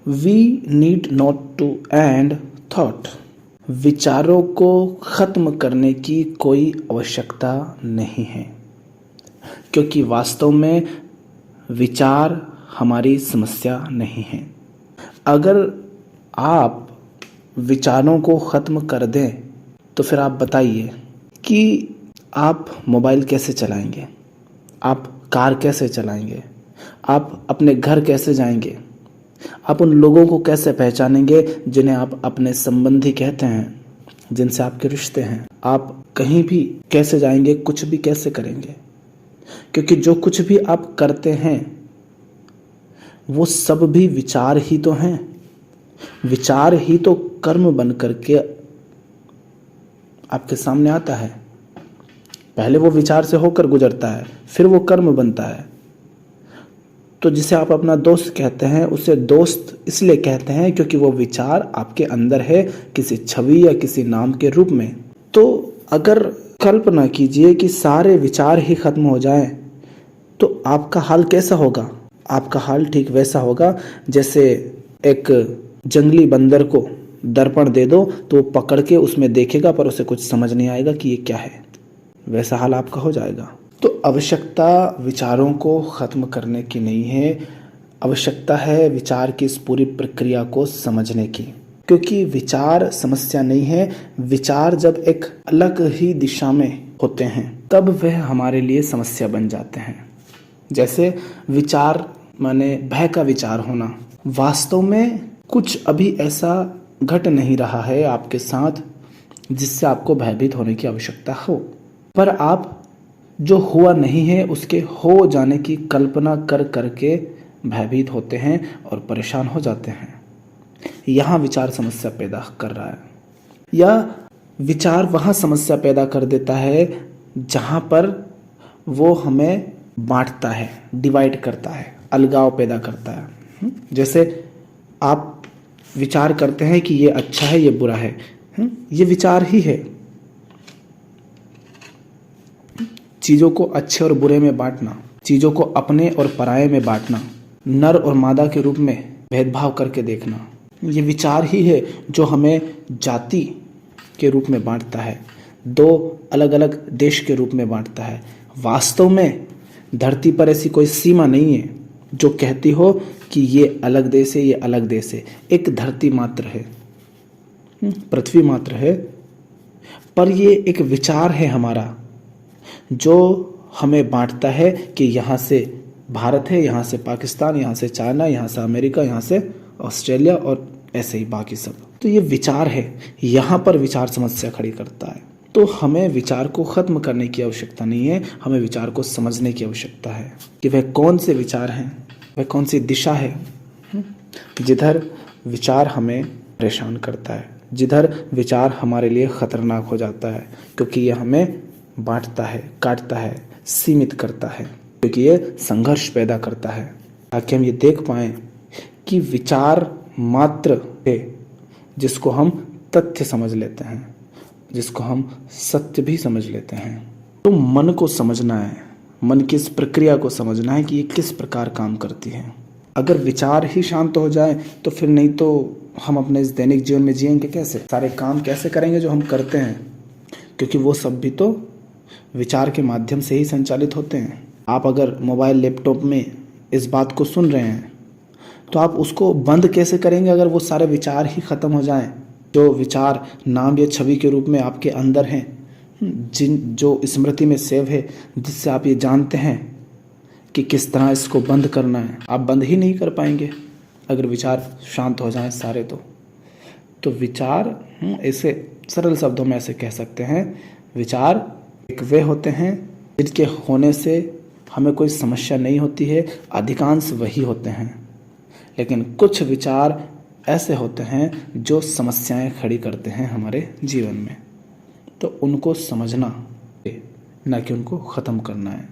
We need not to end thought. विचारों को खत्म करने की कोई आवश्यकता नहीं है, क्योंकि वास्तव में विचार हमारी समस्या नहीं है। अगर आप विचारों को खत्म कर दें तो फिर आप बताइए कि आप मोबाइल कैसे चलाएंगे, आप कार कैसे चलाएंगे, आप अपने घर कैसे जाएंगे, आप उन लोगों को कैसे पहचानेंगे जिन्हें आप अपने संबंधी कहते हैं, जिनसे आपके रिश्ते हैं। आप कहीं भी कैसे जाएंगे, कुछ भी कैसे करेंगे, क्योंकि जो कुछ भी आप करते हैं वो सब भी विचार ही तो हैं। विचार ही तो कर्म बन करके आपके सामने आता है। पहले वो विचार से होकर गुजरता है, फिर वो कर्म बनता है। तो जिसे आप अपना दोस्त कहते हैं, उसे दोस्त इसलिए कहते हैं क्योंकि वो विचार आपके अंदर है, किसी छवि या किसी नाम के रूप में। तो अगर कल्पना कीजिए कि सारे विचार ही खत्म हो जाएं, तो आपका हाल कैसा होगा? आपका हाल ठीक वैसा होगा जैसे एक जंगली बंदर को दर्पण दे दो तो वो पकड़ के उसमें देखेगा, पर उसे कुछ समझ नहीं आएगा कि ये क्या है। वैसा हाल आपका हो जाएगा। तो आवश्यकता विचारों को खत्म करने की नहीं है, आवश्यकता है विचार की इस पूरी प्रक्रिया को समझने की। क्योंकि विचार समस्या नहीं है। विचार जब एक अलग ही दिशा में होते हैं तब वह हमारे लिए समस्या बन जाते हैं। जैसे विचार माने भय का विचार होना। वास्तव में कुछ अभी ऐसा घट नहीं रहा है आपके साथ जिससे आपको भयभीत होने की आवश्यकता हो, पर आप जो हुआ नहीं है उसके हो जाने की कल्पना कर करके भयभीत होते हैं और परेशान हो जाते हैं। यहाँ विचार समस्या पैदा कर रहा है, या विचार वहाँ समस्या पैदा कर देता है जहाँ पर वो हमें बांटता है, डिवाइड करता है, अलगाव पैदा करता है। जैसे आप विचार करते हैं कि ये अच्छा है, ये बुरा है, ये विचार ही है। चीज़ों को अच्छे और बुरे में बांटना, चीज़ों को अपने और पराये में बांटना, नर और मादा के रूप में भेदभाव करके देखना, ये विचार ही है जो हमें जाति के रूप में बांटता है, दो अलग अलग देश के रूप में बांटता है। वास्तव में धरती पर ऐसी कोई सीमा नहीं है जो कहती हो कि ये अलग देश है, ये अलग देश है। एक धरती मात्र है, पृथ्वी मात्र है, पर ये एक विचार है हमारा जो हमें बांटता है कि यहाँ से भारत है, यहाँ से पाकिस्तान, यहाँ से चाइना, यहाँ से अमेरिका, यहाँ से ऑस्ट्रेलिया और ऐसे ही बाकी सब। तो ये विचार है, यहाँ पर विचार समस्या खड़ी करता है। तो हमें विचार को खत्म करने की आवश्यकता नहीं है, हमें विचार को समझने की आवश्यकता है कि वह कौन से विचार हैं, वह कौन सी दिशा है जिधर विचार हमें परेशान करता है, जिधर विचार हमारे लिए खतरनाक हो जाता है, क्योंकि ये हमें बांटता है, काटता है, सीमित करता है, क्योंकि ये संघर्ष पैदा करता है। ताकि हम ये देख पाएं कि विचार मात्र है जिसको हम तथ्य समझ लेते हैं, जिसको हम सत्य भी समझ लेते हैं। तो मन को समझना है, मन की इस प्रक्रिया को समझना है कि ये किस प्रकार काम करती है। अगर विचार ही शांत हो जाए तो फिर नहीं तो हम अपने इस दैनिक जीवन में जिएंगे कैसे, सारे काम कैसे करेंगे जो हम करते हैं, क्योंकि वो सब भी तो विचार के माध्यम से ही संचालित होते हैं। आप अगर मोबाइल लैपटॉप में इस बात को सुन रहे हैं तो आप उसको बंद कैसे करेंगे अगर वो सारे विचार ही खत्म हो जाएं, जो विचार नाम या छवि के रूप में आपके अंदर हैं, जो स्मृति में सेव है, जिससे आप ये जानते हैं कि किस तरह इसको बंद करना है। आप बंद ही नहीं कर पाएंगे अगर विचार शांत हो जाएं सारे। तो विचार ऐसे सरल शब्दों में ऐसे कह सकते हैं, विचार एक वे होते हैं जिनके होने से हमें कोई समस्या नहीं होती है, अधिकांश वही होते हैं। लेकिन कुछ विचार ऐसे होते हैं जो समस्याएं खड़ी करते हैं हमारे जीवन में, तो उनको समझना ना कि उनको ख़त्म करना है।